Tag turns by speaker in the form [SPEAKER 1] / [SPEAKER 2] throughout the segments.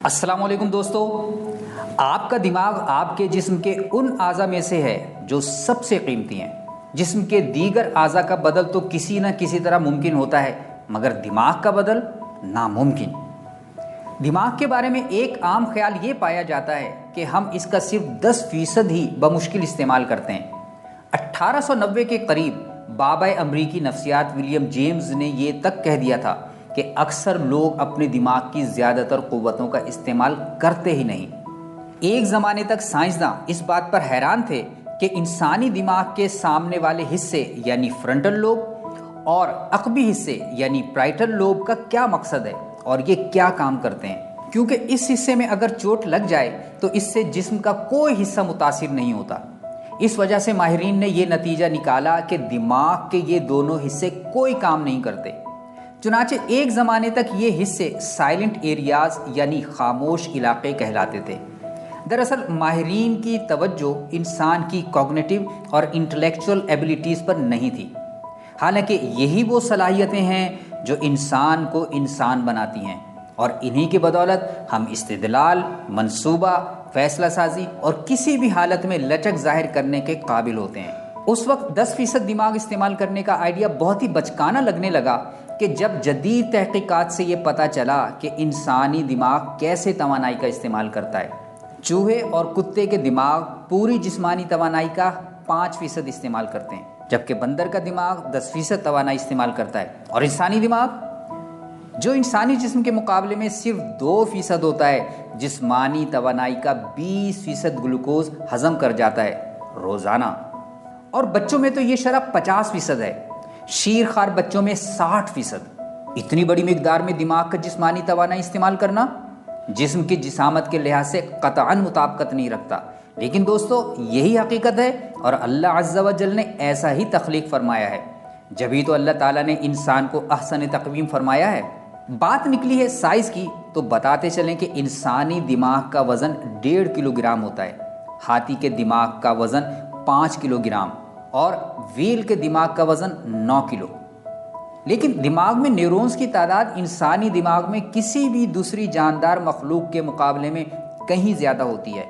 [SPEAKER 1] السلام علیکم دوستو، آپ کا دماغ آپ کے جسم کے ان اعضاء میں سے ہے جو سب سے قیمتی ہیں۔ جسم کے دیگر اعضاء کا بدل تو کسی نہ کسی طرح ممکن ہوتا ہے، مگر دماغ کا بدل ناممکن۔ دماغ کے بارے میں ایک عام خیال یہ پایا جاتا ہے کہ ہم اس کا صرف 10% ہی بمشکل استعمال کرتے ہیں۔ 1890 کے قریب بابا امریکی نفسیات ولیم جیمز نے یہ تک کہہ دیا تھا کہ اکثر لوگ اپنے دماغ کی زیادہ تر قوتوں کا استعمال کرتے ہی نہیں۔ ایک زمانے تک سائنسداں اس بات پر حیران تھے کہ انسانی دماغ کے سامنے والے حصے یعنی فرنٹل لوب اور عقبی حصے یعنی پرائٹل لوب کا کیا مقصد ہے اور یہ کیا کام کرتے ہیں، کیونکہ اس حصے میں اگر چوٹ لگ جائے تو اس سے جسم کا کوئی حصہ متاثر نہیں ہوتا۔ اس وجہ سے ماہرین نے یہ نتیجہ نکالا کہ دماغ کے یہ دونوں حصے کوئی کام نہیں کرتے۔ چنانچہ ایک زمانے تک یہ حصے سائلنٹ ایریاز یعنی خاموش علاقے کہلاتے تھے۔ دراصل ماہرین کی توجہ انسان کی کوگنیٹو اور انٹلیکچول ایبیلٹیز پر نہیں تھی، حالانکہ یہی وہ صلاحیتیں ہیں جو انسان کو انسان بناتی ہیں، اور انہی کی بدولت ہم استدلال، منصوبہ، فیصلہ سازی اور کسی بھی حالت میں لچک ظاہر کرنے کے قابل ہوتے ہیں۔ اس وقت 10% دماغ استعمال کرنے کا آئیڈیا بہت ہی بچکانہ لگنے لگا کہ جب جدید تحقیقات سے یہ پتہ چلا کہ انسانی دماغ کیسے توانائی کا استعمال کرتا ہے۔ چوہے اور کتے کے دماغ پوری جسمانی توانائی کا 5% استعمال کرتے ہیں، جبکہ بندر کا دماغ 10% توانائی استعمال کرتا ہے، اور انسانی دماغ جو انسانی جسم کے مقابلے میں صرف 2% ہوتا ہے، جسمانی توانائی کا 20% گلوکوز ہضم کر جاتا ہے روزانہ، اور بچوں میں تو یہ شرح 50% ہے، شیرخوار بچوں میں 60%۔ اتنی بڑی مقدار میں دماغ کا جسمانی توانائی استعمال کرنا جسم کی جسامت کے لحاظ سے قطعاً مطابقت نہیں رکھتا، لیکن دوستو یہی حقیقت ہے، اور اللہ عز و جل نے ایسا ہی تخلیق فرمایا ہے، جبھی تو اللہ تعالیٰ نے انسان کو احسن تقویم فرمایا ہے۔ بات نکلی ہے سائز کی، تو بتاتے چلیں کہ انسانی دماغ کا وزن 1.5 کلو گرام ہوتا ہے، ہاتھی کے دماغ کا وزن 5 کلو گرام اور ویل کے دماغ کا وزن 9 کلو۔ لیکن دماغ میں نیورونز کی تعداد انسانی دماغ میں کسی بھی دوسری جاندار مخلوق کے مقابلے میں کہیں زیادہ ہوتی ہے۔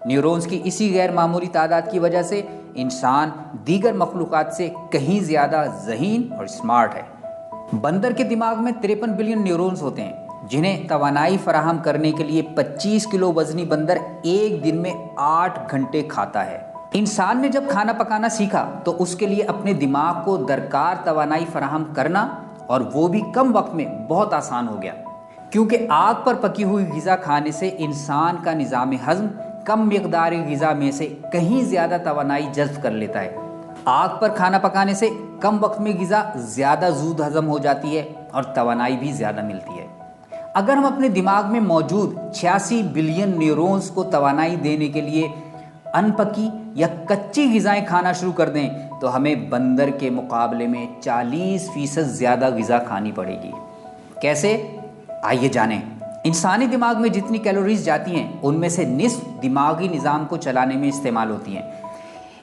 [SPEAKER 1] نیورونز کی اسی غیر معمولی تعداد کی وجہ سے انسان دیگر مخلوقات سے کہیں زیادہ ذہین اور اسمارٹ ہے۔ بندر کے دماغ میں 53 بلین نیورونز ہوتے ہیں، جنہیں توانائی فراہم کرنے کے لیے 25 کلو وزنی بندر ایک دن میں 8 گھنٹے کھاتا ہے۔ انسان نے جب کھانا پکانا سیکھا تو اس کے لیے اپنے دماغ کو درکار توانائی فراہم کرنا، اور وہ بھی کم وقت میں، بہت آسان ہو گیا، کیونکہ آگ پر پکی ہوئی غذا کھانے سے انسان کا نظام ہضم کم مقدار غذا میں سے کہیں زیادہ توانائی جذب کر لیتا ہے۔ آگ پر کھانا پکانے سے کم وقت میں غذا زیادہ زود ہضم ہو جاتی ہے اور توانائی بھی زیادہ ملتی ہے۔ اگر ہم اپنے دماغ میں موجود 86 بلین نیورونز کو توانائی دینے کے لیے ان پکی یا کچی غذائیں کھانا شروع کر دیں تو ہمیں بندر کے مقابلے میں 40% زیادہ غذا کھانی پڑے گی۔ کیسے؟ آئیے جانیں۔ انسانی دماغ میں جتنی کیلوریز جاتی ہیں ان میں سے نصف دماغی نظام کو چلانے میں استعمال ہوتی ہیں۔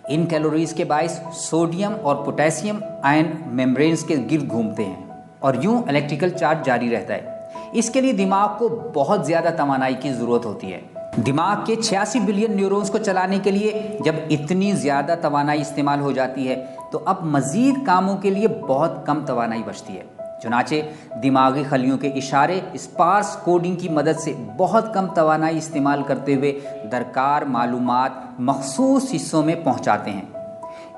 [SPEAKER 1] ان کیلوریز کے باعث سوڈیم اور پوٹاسیم آئن میمبرینز کے گرد گھومتے ہیں اور یوں الیکٹریکل چارج جاری رہتا ہے۔ اس کے لیے دماغ کو بہت زیادہ توانائی کی ضرورت ہوتی ہے۔ دماغ کے 86 بلین نیورونز کو چلانے کے لیے جب اتنی زیادہ توانائی استعمال ہو جاتی ہے تو اب مزید کاموں کے لیے بہت کم توانائی بچتی ہے۔ چنانچہ دماغی خلیوں کے اشارے اسپارس کوڈنگ کی مدد سے بہت کم توانائی استعمال کرتے ہوئے درکار معلومات مخصوص حصوں میں پہنچاتے ہیں۔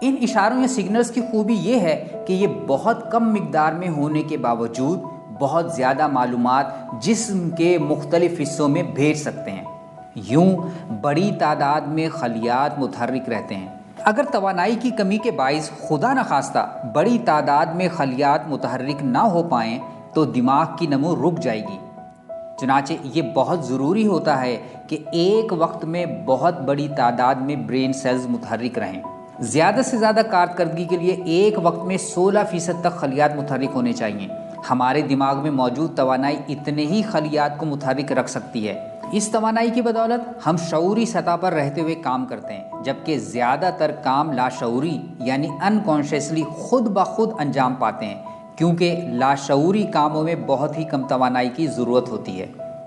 [SPEAKER 1] ان اشاروں یا سگنلز کی خوبی یہ ہے کہ یہ بہت کم مقدار میں ہونے کے باوجود بہت زیادہ معلومات جسم کے مختلف حصوں میں بھیج سکتے ہیں۔ یوں بڑی تعداد میں خلیات متحرک رہتے ہیں۔ اگر توانائی کی کمی کے باعث خدا نخواستہ بڑی تعداد میں خلیات متحرک نہ ہو پائیں تو دماغ کی نمو رک جائے گی۔ چنانچہ یہ بہت ضروری ہوتا ہے کہ ایک وقت میں بہت بڑی تعداد میں برین سیلز متحرک رہیں۔ زیادہ سے زیادہ کارکردگی کے لیے ایک وقت میں 16% تک خلیات متحرک ہونے چاہیے۔ ہمارے دماغ میں موجود توانائی اتنے ہی خلیات کو متحرک رکھ سکتی ہے۔ اس توانائی کی بدولت ہم شعوری سطح پر رہتے ہوئے کام کرتے ہیں، جبکہ زیادہ تر کام لاشعوری یعنی انکانشیسلی خود بخود انجام پاتے ہیں، کیونکہ لاشعوری کاموں میں بہت ہی کم توانائی کی ضرورت ہوتی ہے۔